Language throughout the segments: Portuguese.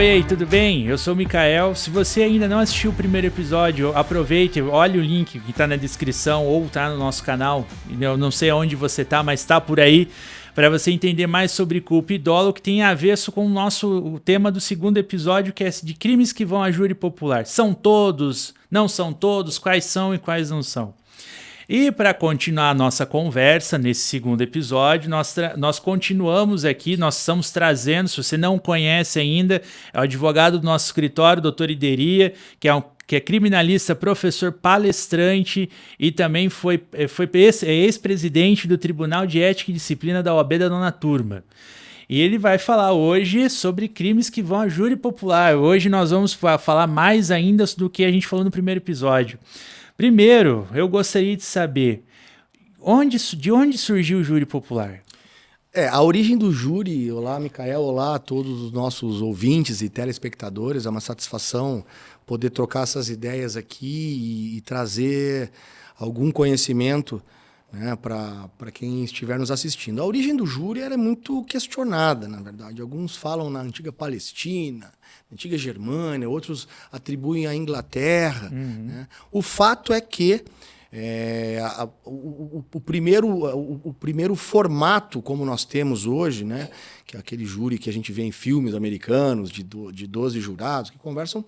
Oi aí, tudo bem? Eu sou o Mikael. Se você ainda não assistiu o primeiro episódio, aproveite, olhe o link que está na descrição ou está no nosso canal. Eu não sei onde você está, mas está por aí, para você entender mais sobre culpa e dolo, que tem a ver com o tema do segundo episódio, que é de crimes que vão a júri popular. São todos? Não são todos? Quais são e quais não são? E para continuar a nossa conversa nesse segundo episódio, nós continuamos aqui, nós estamos trazendo, se você não conhece ainda, é o advogado do nosso escritório, doutor Ideria, que é criminalista, professor palestrante e também é ex-presidente do Tribunal de Ética e Disciplina da OAB da Nona Turma. E ele vai falar hoje sobre crimes que vão a júri popular. Hoje nós vamos falar mais ainda do que a gente falou no primeiro episódio. Primeiro, eu gostaria de saber de onde surgiu o júri popular? A origem do júri, olá Mikael, olá a todos os nossos ouvintes e telespectadores, é uma satisfação poder trocar essas ideias aqui e trazer algum conhecimento, né, para quem estiver nos assistindo. A origem do júri era muito questionada, na verdade. Alguns falam na antiga Palestina, na antiga Germânia, outros atribuem à Inglaterra. Né? O fato é que o primeiro formato como nós temos hoje, né, que é aquele júri que a gente vê em filmes americanos, de 12 jurados que conversam,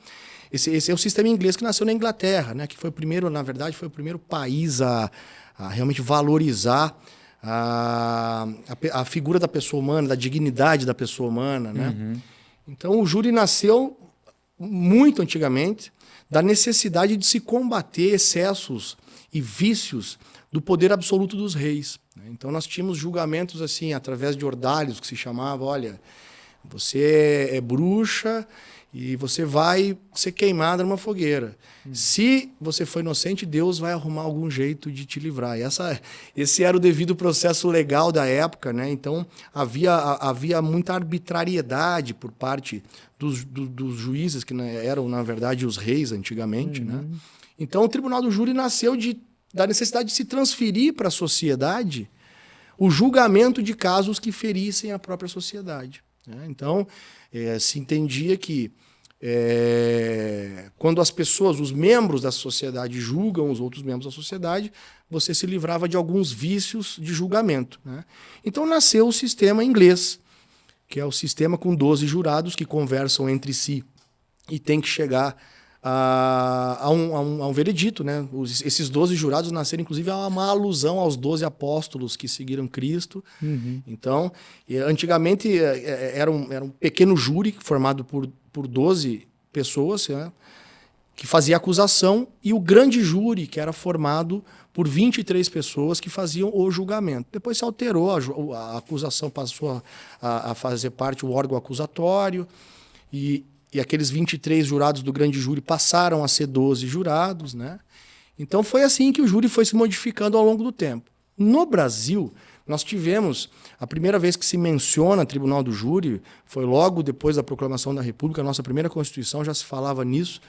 esse é o sistema inglês que nasceu na Inglaterra, né, que foi o primeiro, na verdade, foi o primeiro país a realmente valorizar a figura da pessoa humana, da dignidade da pessoa humana. Né? Então, o júri nasceu muito antigamente da necessidade de se combater excessos e vícios do poder absoluto dos reis. Né? Então, nós tínhamos julgamentos assim, através de ordalhos, que se chamava, olha, você é bruxa e você vai ser queimada numa fogueira. Se você for inocente, Deus vai arrumar algum jeito de te livrar. Esse era o devido processo legal da época, né? Então, havia muita arbitrariedade por parte dos juízes, que eram, na verdade, os reis antigamente. Né? Então, o Tribunal do Júri nasceu da necessidade de se transferir para a sociedade o julgamento de casos que ferissem a própria sociedade. Né? Então, se entendia que quando as pessoas, os membros da sociedade julgam os outros membros da sociedade, você se livrava de alguns vícios de julgamento. Né? Então nasceu o sistema inglês, que é o sistema com 12 jurados que conversam entre si e tem que chegar a um veredito. Né? Esses 12 jurados nasceram, inclusive, a uma alusão aos 12 apóstolos que seguiram Cristo. Então, antigamente era um pequeno júri formado por 12 pessoas, né, que fazia acusação, e o grande júri, que era formado por 23 pessoas que faziam o julgamento. Depois se alterou, a acusação passou a fazer parte do órgão acusatório, e aqueles 23 jurados do grande júri passaram a ser 12 jurados. Né? Então foi assim que o júri foi se modificando ao longo do tempo. No Brasil, nós tivemos, a primeira vez que se menciona Tribunal do Júri, foi logo depois da proclamação da República, a nossa primeira Constituição já se falava nisso.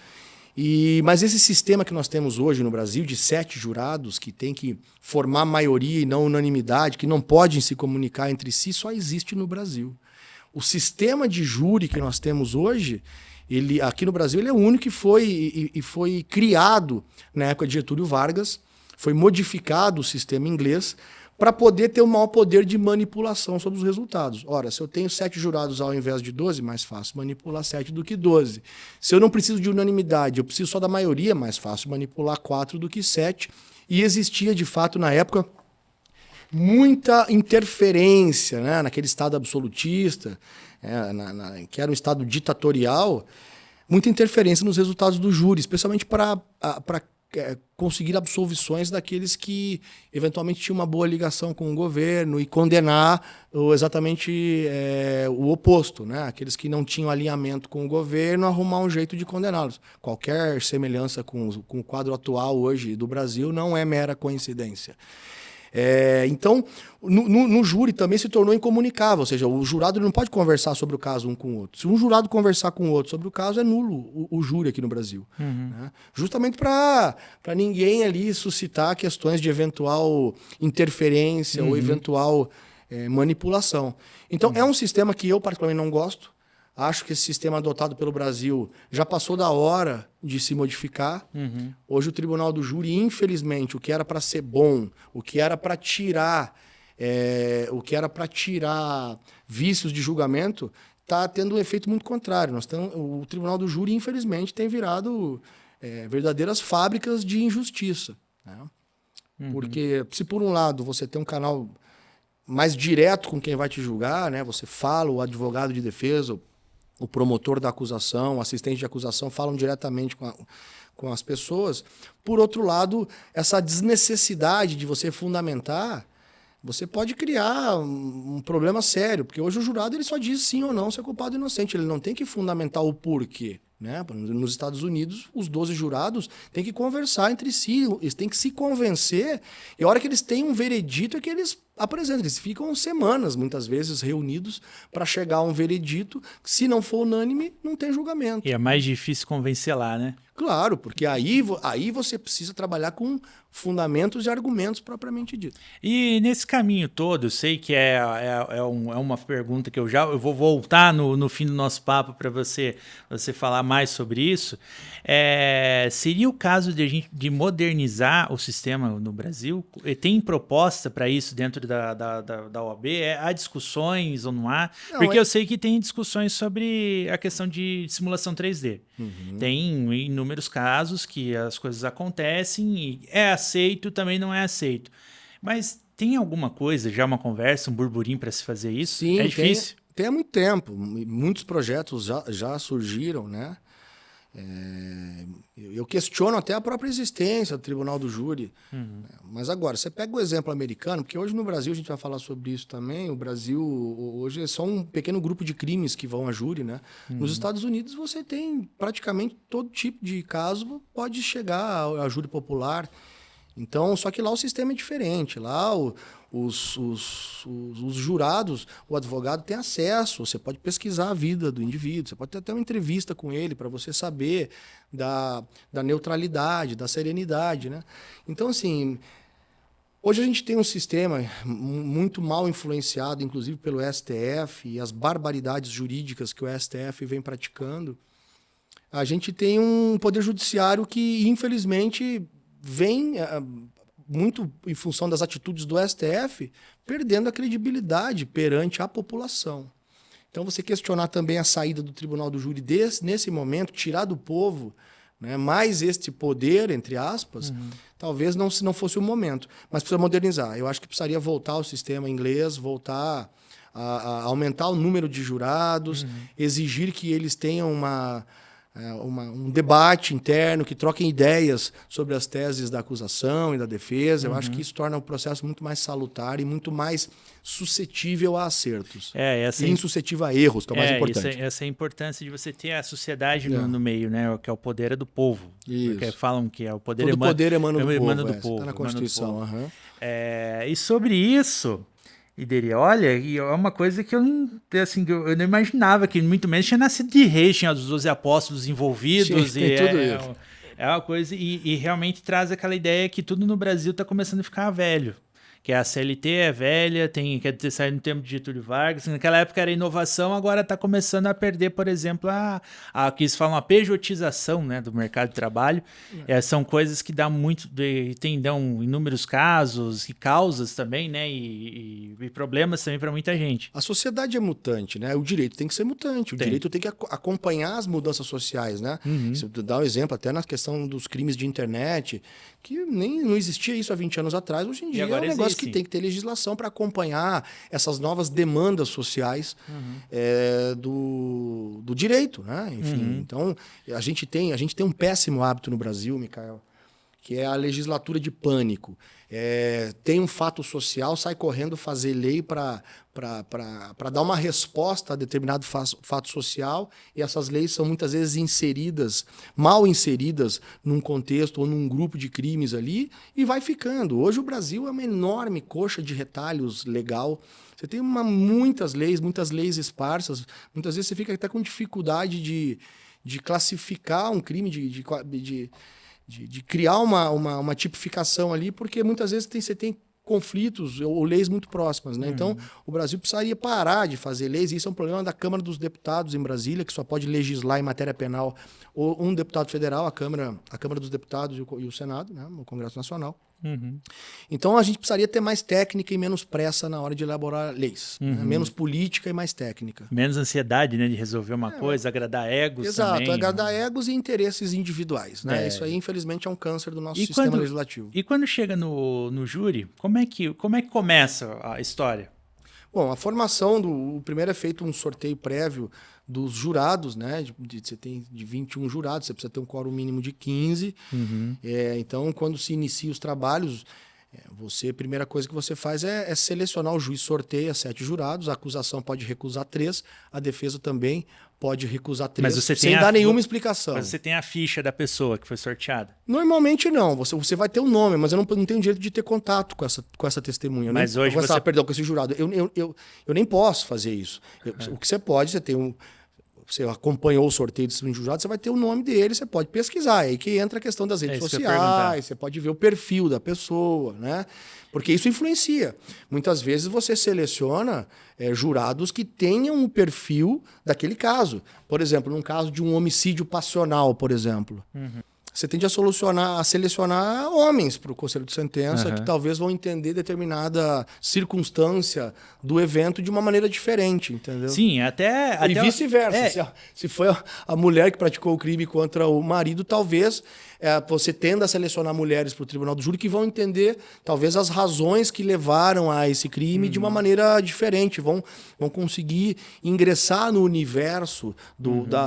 Mas esse sistema que nós temos hoje no Brasil, de 7 jurados, que tem que formar maioria e não unanimidade, que não podem se comunicar entre si, só existe no Brasil. O sistema de júri que nós temos hoje, aqui no Brasil, ele é o único que foi criado na época de Getúlio Vargas, foi modificado o sistema inglês para poder ter o maior poder de manipulação sobre os resultados. Ora, se eu tenho 7 jurados ao invés de 12, mais fácil manipular 7 do que 12. Se eu não preciso de unanimidade, eu preciso só da maioria, mais fácil manipular 4 do que 7. E existia, de fato, na época, muita interferência, né, naquele Estado absolutista, que era um Estado ditatorial, muita interferência nos resultados do júri, especialmente para conseguir absolvições daqueles que eventualmente tinham uma boa ligação com o governo e condenar exatamente o oposto, né? Aqueles que não tinham alinhamento com o governo, arrumar um jeito de condená-los. Qualquer semelhança com o quadro atual hoje do Brasil não é mera coincidência. Então, no júri também se tornou incomunicável, ou seja, o jurado não pode conversar sobre o caso um com o outro. Se um jurado conversar com o outro sobre o caso, é nulo o júri aqui no Brasil. Né? Justamente para ninguém ali suscitar questões de eventual interferência ou eventual manipulação. Então, é um sistema que eu particularmente não gosto. Acho que esse sistema adotado pelo Brasil já passou da hora de se modificar. Hoje o Tribunal do Júri, infelizmente, o que era para ser bom, o que era para tirar vícios de julgamento, está tendo um efeito muito contrário. O Tribunal do Júri, infelizmente, tem virado verdadeiras fábricas de injustiça, né? Porque se por um lado você tem um canal mais direto com quem vai te julgar, né? Você fala, o advogado de defesa, o promotor da acusação, o assistente de acusação falam diretamente com as pessoas. Por outro lado, essa desnecessidade de você fundamentar, você pode criar um problema sério, porque hoje o jurado ele só diz sim ou não se é culpado ou inocente, ele não tem que fundamentar o porquê, né? Nos Estados Unidos, os 12 jurados têm que conversar entre si, eles têm que se convencer, e a hora que eles têm um veredito é que eles apresentam, eles ficam semanas, muitas vezes, reunidos para chegar a um veredito, se não for unânime, não tem julgamento. E é mais difícil convencer lá, né? Claro, porque aí você precisa trabalhar com fundamentos e argumentos propriamente ditos. E nesse caminho todo, eu sei que é uma pergunta que eu vou voltar no fim do nosso papo para você falar mais sobre isso. Seria o caso de modernizar o sistema no Brasil? Tem proposta para isso dentro da OAB? Há discussões ou não há? Não, porque eu sei que tem discussões sobre a questão de simulação 3D. Tem inúmeros casos que as coisas acontecem e é aceito, também não é aceito. Mas tem alguma coisa, já uma conversa, um burburinho para se fazer isso? Sim, é difícil? Tem há muito tempo. Muitos projetos já surgiram, né? Eu questiono até a própria existência do Tribunal do Júri. Mas agora, você pega o exemplo americano, porque hoje no Brasil, a gente vai falar sobre isso também, o Brasil hoje é só um pequeno grupo de crimes que vão a júri, né? Nos Estados Unidos você tem praticamente todo tipo de caso pode chegar a júri popular. Então, só que lá o sistema é diferente. Lá os jurados, o advogado tem acesso, você pode pesquisar a vida do indivíduo, você pode ter até uma entrevista com ele para você saber da neutralidade, da serenidade, né? Então, assim, hoje a gente tem um sistema muito mal influenciado, inclusive pelo STF, e as barbaridades jurídicas que o STF vem praticando. A gente tem um poder judiciário que, infelizmente, vem, muito em função das atitudes do STF, perdendo a credibilidade perante a população. Então, você questionar também a saída do Tribunal do Júri nesse momento, tirar do povo, né, mais este poder, entre aspas, talvez não fosse o momento. Mas precisa modernizar. Eu acho que precisaria voltar ao sistema inglês, voltar a aumentar o número de jurados, exigir que eles tenham um debate interno, que troquem ideias sobre as teses da acusação e da defesa. Eu acho que isso torna o processo muito mais salutar e muito mais suscetível a acertos. E insuscetível a erros, que é o mais importante. Essa é a importância de você ter a sociedade no meio, né? Que é o poder do povo. Isso. Porque falam que é o poder Todo poder emana do povo. Está na Constituição. E sobre isso... Ideri, olha, e é uma coisa que eu não imaginava, que muito menos tinha nascido de reis, tinha os 12 apóstolos envolvidos. Sim, tudo isso. É uma coisa, e realmente traz aquela ideia que tudo no Brasil está começando a ficar velho. Que a CLT é velha, quer ter saído no tempo de Getúlio Vargas. Naquela época era inovação, agora está começando a perder, por exemplo, que eles falam a pejotização, né, do mercado de trabalho. São coisas que dão inúmeros casos e causas também, né, e problemas também para muita gente. A sociedade é mutante, né? O direito tem que ser mutante. O direito tem que acompanhar as mudanças sociais, né? Você dá um exemplo até na questão dos crimes de internet, que não existia isso há 20 anos atrás. Hoje em dia é um negócio que tem que ter legislação para acompanhar essas novas demandas sociais do direito, né? Enfim, então a gente tem um péssimo hábito no Brasil, Micael, que é a legislatura de pânico. Tem um fato social, sai correndo fazer lei para dar uma resposta a determinado fato social, e essas leis são muitas vezes mal inseridas num contexto ou num grupo de crimes ali, e vai ficando. Hoje o Brasil é uma enorme coxa de retalhos legal. Você tem muitas leis esparsas, muitas vezes você fica até com dificuldade de classificar um crime, de criar uma tipificação ali, porque muitas vezes você tem conflitos ou leis muito próximas, né? Então, o Brasil precisaria parar de fazer leis, e isso é um problema da Câmara dos Deputados em Brasília, que só pode legislar em matéria penal ou um deputado federal, a Câmara dos Deputados e o Senado, né? O Congresso Nacional. Então, a gente precisaria ter mais técnica e menos pressa na hora de elaborar leis. Né? Menos política e mais técnica. Menos ansiedade, né, de resolver uma coisa, agradar egos. Exato, também, agradar egos e interesses individuais. Né? Isso aí, infelizmente, é um câncer do nosso sistema legislativo. E quando chega no júri, como é que começa a história? Bom, a formação o primeiro é feito um sorteio prévio dos jurados, né? Você tem de 21 jurados, você precisa ter um quórum mínimo de 15. Então, quando se inicia os trabalhos, a primeira coisa que você faz é selecionar. O juiz sorteia 7 jurados, a acusação pode recusar 3, a defesa também pode recusar 3, sem dar nenhuma explicação. Mas você tem a ficha da pessoa que foi sorteada? Normalmente não, você vai ter o nome, mas eu não tenho direito de ter contato com essa testemunha. Mas hoje você... Perdão, com esse jurado. Eu nem posso fazer isso. O que você pode, você acompanhou o sorteio desses jurados, você vai ter o nome dele, você pode pesquisar. É aí que entra a questão das redes sociais, você pode ver o perfil da pessoa, né? Porque isso influencia. Muitas vezes você seleciona jurados que tenham o perfil daquele caso. Por exemplo, num caso de um homicídio passional, por exemplo. Você tende a selecionar homens para o conselho de sentença que talvez vão entender determinada circunstância do evento de uma maneira diferente, entendeu? Sim, até e vice-versa. Se foi a mulher que praticou o crime contra o marido, talvez você tenda a selecionar mulheres para o tribunal do júri que vão entender talvez as razões que levaram a esse crime de uma maneira diferente, vão conseguir ingressar no universo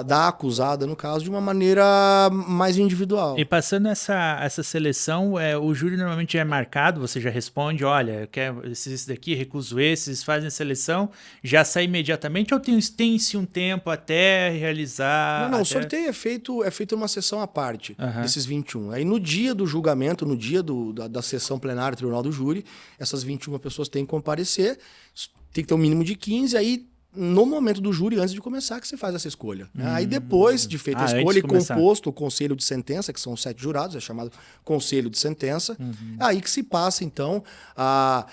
da acusada, no caso, de uma maneira mais individual. E passando essa seleção, o júri normalmente é marcado, você já responde, olha, eu quero esses daqui, recuso esses, fazem a seleção, já sai imediatamente ou tem-se um tempo até realizar? Não, o sorteio é feito uma sessão à parte desses 21. Aí no dia do julgamento, no dia da sessão plenária do Tribunal do Júri, essas 21 pessoas têm que comparecer, tem que ter um mínimo de 15, aí no momento do júri, antes de começar, que você faz essa escolha. Aí depois de feita a escolha e composto o conselho de sentença, que são 7 jurados, é chamado conselho de sentença, aí que se passa, então, a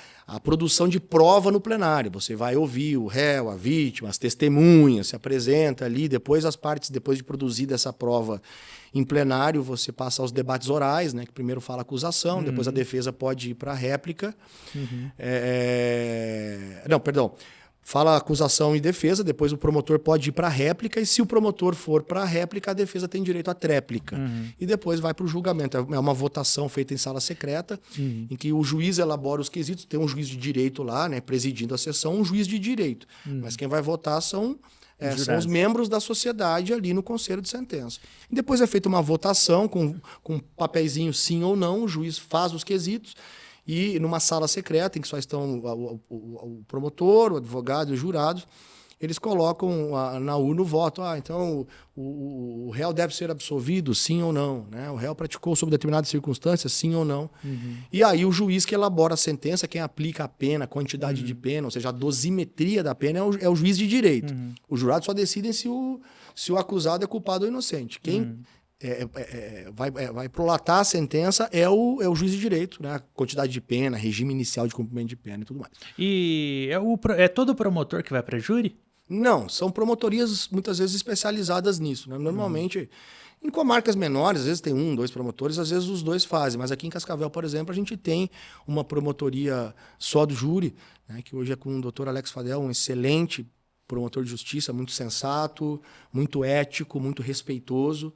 produção de prova no plenário. Você vai ouvir o réu, a vítima, as testemunhas, se apresenta ali, depois as partes, depois de produzida essa prova em plenário, você passa aos debates orais, né, que primeiro fala a acusação, depois a defesa pode ir para a réplica. Não, perdão. Fala a acusação e defesa, depois o promotor pode ir para a réplica, e se o promotor for para a réplica, a defesa tem direito à tréplica. E depois vai para o julgamento. É uma votação feita em sala secreta, em que o juiz elabora os quesitos, tem um juiz de direito lá, né, presidindo a sessão, um juiz de direito. Mas quem vai votar são os membros da sociedade ali no conselho de sentença. E depois é feita uma votação com um papeizinho sim ou não, o juiz faz os quesitos, e numa sala secreta, em que só estão o promotor, o advogado e os jurados, eles colocam na urna o voto. Então o réu deve ser absolvido, sim ou não. Né? O réu praticou sob determinadas circunstâncias, sim ou não. E aí o juiz que elabora a sentença, quem aplica a pena, a quantidade de pena, ou seja, a dosimetria da pena, é o juiz de direito. Os jurados só decidem se o acusado é culpado ou inocente. Quem vai prolatar a sentença é o juiz de direito, né? A quantidade de pena, regime inicial de cumprimento de pena e tudo mais. E é todo promotor que vai para júri? Não, são promotorias muitas vezes especializadas nisso, né? Normalmente, em comarcas menores, às vezes tem 1, 2 promotores, às vezes os 2 fazem, mas aqui em Cascavel, por exemplo, a gente tem uma promotoria só do júri, né? Que hoje é com o Dr. Alex Fadel, um excelente promotor de justiça, muito sensato, muito ético, muito respeitoso.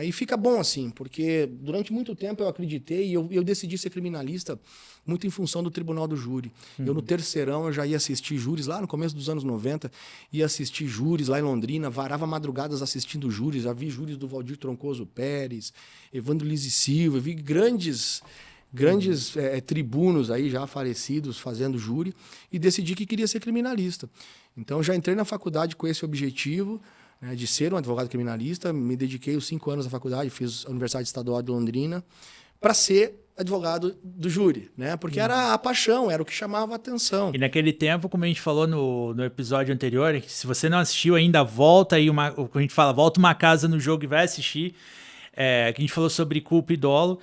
E fica bom assim, porque durante muito tempo eu acreditei e eu decidi ser criminalista muito em função do Tribunal do Júri. Eu no terceirão eu já ia assistir júris, lá no começo dos anos 90, ia assistir júris lá em Londrina, varava madrugadas assistindo júris, já vi júris do Valdir Troncoso Pérez, Evandro Lise Silva, vi grandes tribunos aí já falecidos fazendo júri e decidi que queria ser criminalista. Então já entrei na faculdade com esse objetivo, de ser um advogado criminalista, me dediquei os 5 anos na faculdade, fiz a Universidade Estadual de Londrina, para ser advogado do júri, né? Porque era a paixão, era o que chamava a atenção. E naquele tempo, como a gente falou no episódio anterior, se você não assistiu ainda, volta aí, a gente fala, volta uma casa no jogo e vai assistir, que a gente falou sobre culpa e dolo.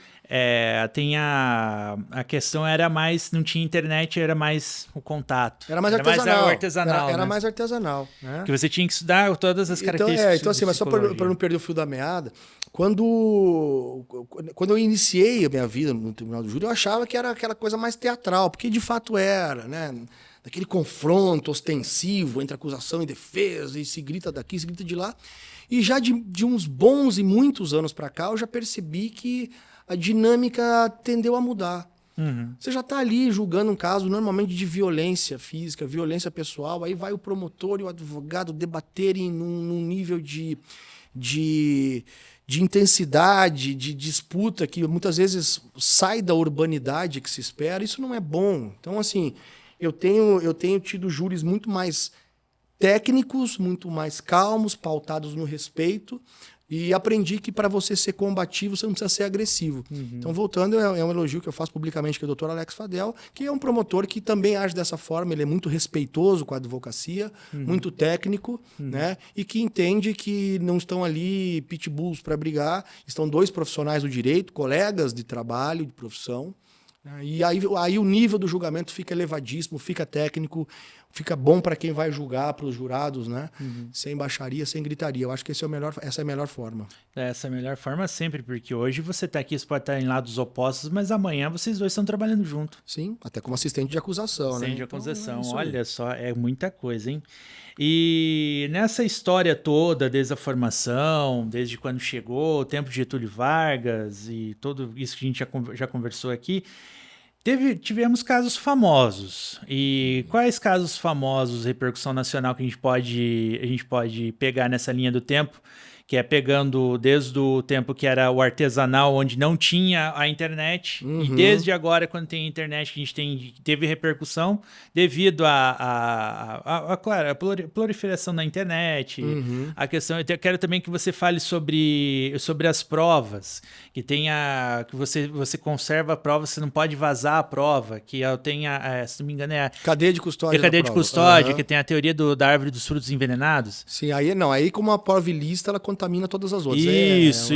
tem a questão era mais, não tinha internet, era mais o contato. Era mais artesanal. Era Era né? mais artesanal. Né? Que você tinha que estudar todas as características. Então assim, mas só para não perder o fio da meada, quando eu iniciei a minha vida no Tribunal do Júri, eu achava que era aquela coisa mais teatral, porque de fato era, né? Daquele confronto ostensivo entre acusação e defesa, e se grita daqui, se grita de lá. E já de uns bons e muitos anos para cá, eu já percebi que a dinâmica tendeu a mudar. Uhum. Você já está ali julgando um caso normalmente de violência física, violência pessoal, aí vai o promotor e o advogado debaterem num nível de intensidade, de disputa, que muitas vezes sai da urbanidade que se espera. Isso não é bom. Então, assim, eu tenho tido júris muito mais técnicos, muito mais calmos, pautados no respeito, e aprendi que para você ser combativo, você não precisa ser agressivo. Uhum. Então, voltando, é um elogio que eu faço publicamente, que é o Dr. Alex Fadel, que é um promotor que também age dessa forma. Ele é muito respeitoso com a advocacia, muito técnico, né? E que entende que não estão ali pitbulls para brigar, estão dois profissionais do direito, colegas de trabalho, de profissão. E aí o nível do julgamento fica elevadíssimo, fica técnico, fica bom para quem vai julgar, para os jurados, né? Sem baixaria, sem gritaria. Eu acho que essa é a melhor forma. Essa é a melhor forma sempre, porque hoje você está aqui, você pode estar em lados opostos, mas amanhã vocês dois estão trabalhando junto. Sim, até como assistente de acusação, assistente né? de acusação, então, olha só, é muita coisa, hein? E nessa história toda, desde a formação, desde quando chegou, o tempo de Getúlio Vargas e tudo isso que a gente já conversou aqui, tivemos casos famosos. E quais casos famosos, repercussão nacional, que a gente pode pegar nessa linha do tempo? Que é pegando desde o tempo que era o artesanal, onde não tinha a internet, e desde agora, quando tem a internet, que a gente teve repercussão devido claro, a proliferação da internet, a questão. Eu quero também que você fale sobre as provas, que você conserva a prova, você não pode vazar a prova, que se não me engano, cadeia de custódia. Cadeia de custódia, que tem a teoria da árvore dos frutos envenenados. Sim, aí como a prova ilícita, ela contamina todas as outras. Isso.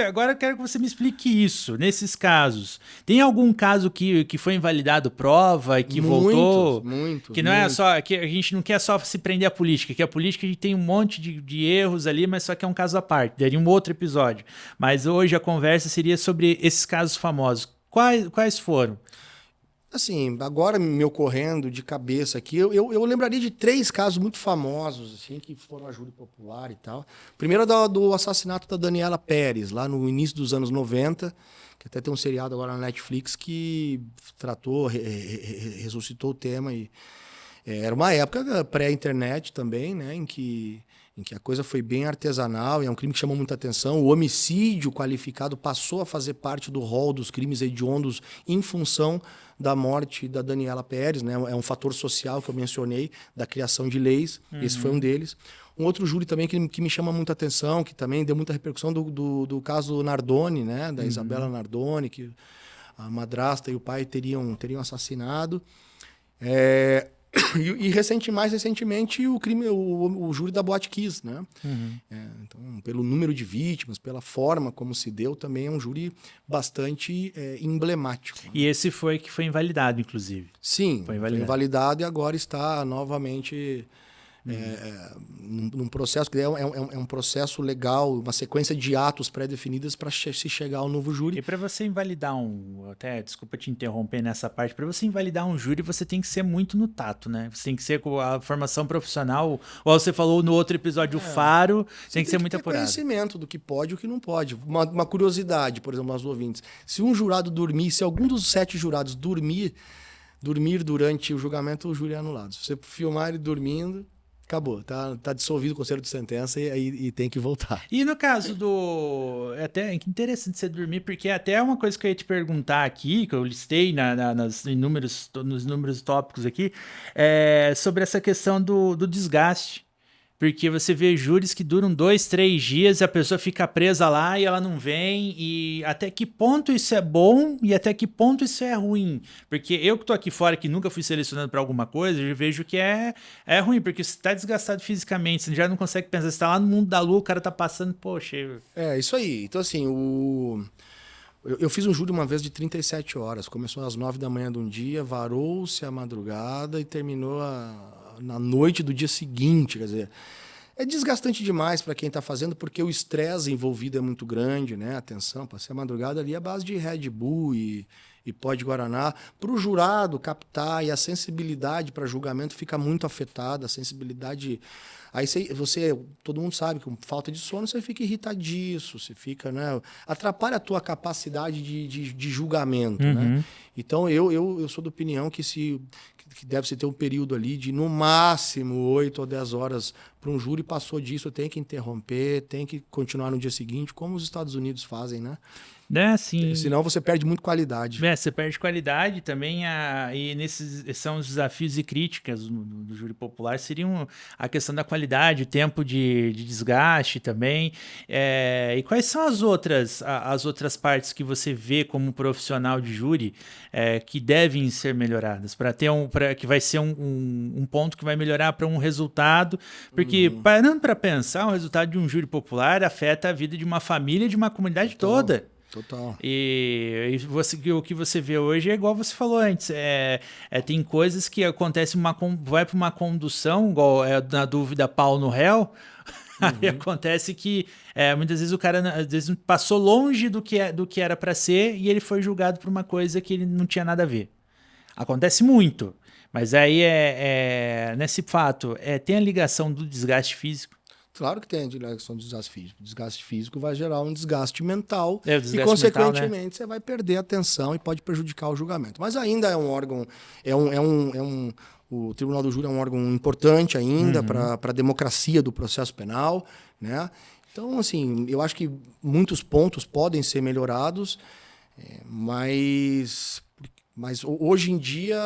Agora quero que você me explique isso, nesses casos. Tem algum caso que foi invalidado prova e que voltou? Muitos. Que não é só, que a gente não quer só se prender à política, que a política a gente tem um monte de erros ali, mas só que é um caso à parte, daria um outro episódio. Mas hoje a conversa seria sobre esses casos famosos. Quais foram? Assim, agora me ocorrendo de cabeça aqui, eu lembraria de 3 casos muito famosos, assim, que foram a júri popular e tal. Primeiro é do assassinato da Daniela Pérez, lá no início dos anos 90, que até tem um seriado agora na Netflix que tratou, ressuscitou o tema. E era uma época pré-internet também, né, em que a coisa foi bem artesanal, e é um crime que chamou muita atenção. O homicídio qualificado passou a fazer parte do rol dos crimes hediondos em função da morte da Daniela Pérez, né? É um fator social que eu mencionei, da criação de leis. Esse foi um deles. Um outro júri também que me chama muita atenção, que também deu muita repercussão, do caso Nardoni, né? Da Isabela Nardoni, que a madrasta e o pai teriam assassinado. E mais recentemente o júri da Boate Kiss, né? Então, pelo número de vítimas, pela forma como se deu, também é um júri bastante emblemático. E esse foi que foi invalidado, inclusive. Sim, foi invalidado e agora está novamente num processo que é um processo legal, uma sequência de atos pré-definidas para se chegar ao novo júri. E para você invalidar desculpa te interromper nessa parte, para você invalidar um júri, você tem que ser muito no tato, né? Você tem que ser com a formação profissional, ou você falou no outro episódio, o faro, tem que ser muito apurado. Conhecimento do que pode e o que não pode. Uma curiosidade, por exemplo, aos ouvintes. Se algum dos 7 jurados dormir durante o julgamento, o júri é anulado. Se você filmar ele dormindo, acabou, tá dissolvido o conselho de sentença e tem que voltar. E no caso é até interessante você dormir, porque até uma coisa que eu ia te perguntar aqui, que eu listei nos inúmeros tópicos aqui, sobre essa questão do desgaste. Porque você vê júris que duram 2, 3 dias e a pessoa fica presa lá e ela não vem. E até que ponto isso é bom e até que ponto isso é ruim? Porque eu que tô aqui fora, que nunca fui selecionado para alguma coisa, eu vejo que é ruim, porque você tá desgastado fisicamente, você já não consegue pensar. Você tá lá no mundo da lua, o cara tá passando, poxa... É, isso aí. Então, assim, Eu fiz um júri uma vez de 37 horas. Começou às 9 da manhã de um dia, varou-se à madrugada e terminou na noite do dia seguinte. Quer dizer, é desgastante demais para quem está fazendo, porque o estresse envolvido é muito grande, né? Atenção, passei a madrugada ali à base de Red Bull e pó de Guaraná. Para o jurado captar, e a sensibilidade para julgamento fica muito afetada, a sensibilidade... Aí todo mundo sabe que com falta de sono você fica irritadiço, você fica, né? Atrapalha a tua capacidade de julgamento, né? Então eu sou da opinião que deve-se ter um período ali de no máximo 8 ou 10 horas para um júri. Passou disso, tem que interromper, tem que continuar no dia seguinte, como os Estados Unidos fazem, né? Sim. Senão você perde muito qualidade. Você perde qualidade também, e nesses são os desafios e críticas do júri popular, seriam a questão da qualidade, o tempo de desgaste também. E quais são as outras partes que você vê como profissional de júri que devem ser melhoradas, que vai ser um ponto que vai melhorar para um resultado? Porque, parando para pensar, o resultado de um júri popular afeta a vida de uma família, de uma comunidade toda. Total. E o que você vê hoje é igual você falou antes. Tem coisas que acontecem, vai para uma condução, igual na dúvida pau no réu. Aí acontece que muitas vezes o cara às vezes passou longe do que era para ser e ele foi julgado por uma coisa que ele não tinha nada a ver. Acontece muito. Mas aí nesse fato, tem a ligação do desgaste físico. Claro que tem a ligação do desgaste físico. O desgaste físico vai gerar um desgaste mental desgaste e, consequentemente, mental, né? Você vai perder a atenção e pode prejudicar o julgamento. Mas ainda é um órgão, o Tribunal do Júri é um órgão importante ainda para a democracia do processo penal, né? Então, assim, eu acho que muitos pontos podem ser melhorados, mas hoje em dia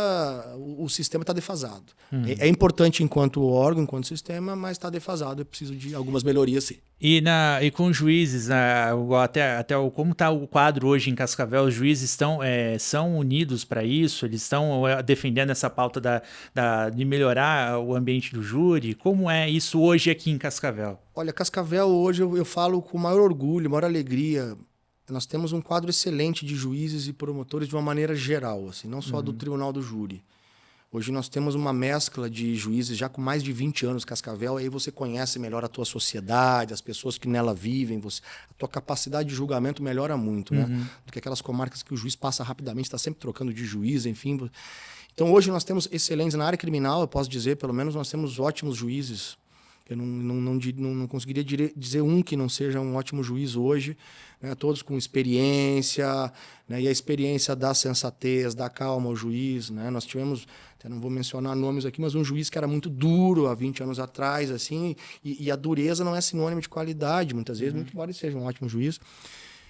o sistema está defasado. É importante enquanto órgão, enquanto sistema, mas está defasado. Eu preciso de algumas melhorias, sim. E com juízes, como está o quadro hoje em Cascavel, os juízes são unidos para isso? Eles estão defendendo essa pauta de melhorar o ambiente do júri? Como é isso hoje aqui em Cascavel? Olha, Cascavel hoje eu falo com maior orgulho, maior alegria. Nós temos um quadro excelente de juízes e promotores de uma maneira geral, assim, não só do Tribunal do Júri. Hoje nós temos uma mescla de juízes já com mais de 20 anos Cascavel, aí você conhece melhor a tua sociedade, as pessoas que nela vivem, a tua capacidade de julgamento melhora muito, né? Do que aquelas comarcas que o juiz passa rapidamente, está sempre trocando de juiz, enfim. Então hoje nós temos excelentes na área criminal, eu posso dizer, pelo menos nós temos ótimos juízes. Eu não conseguiria dizer um que não seja um ótimo juiz hoje, né? Todos com experiência, né? E a experiência da sensatez, da calma ao juiz, né? Nós tivemos, até não vou mencionar nomes aqui, mas um juiz que era muito duro há 20 anos atrás, assim, e a dureza não é sinônimo de qualidade, muitas vezes, muito embora ele seja um ótimo juiz.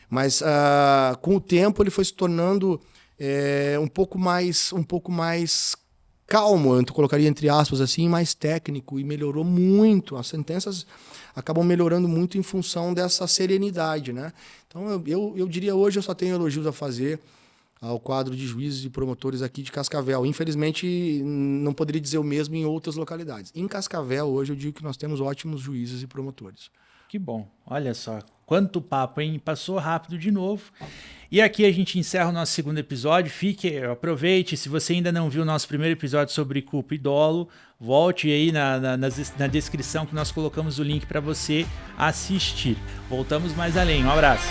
Mas com o tempo ele foi se tornando um pouco mais calmo, eu colocaria entre aspas assim, mais técnico, e melhorou muito. As sentenças acabam melhorando muito em função dessa serenidade, né? Então eu diria hoje eu só tenho elogios a fazer ao quadro de juízes e promotores aqui de Cascavel. Infelizmente não poderia dizer o mesmo em outras localidades. Em Cascavel hoje eu digo que nós temos ótimos juízes e promotores. Que bom, olha só, quanto papo, hein? Passou rápido de novo. E aqui a gente encerra o nosso segundo episódio. Aproveite, se você ainda não viu o nosso primeiro episódio sobre culpa e dolo, volte aí na descrição que nós colocamos o link para você assistir. Voltamos mais além, um abraço.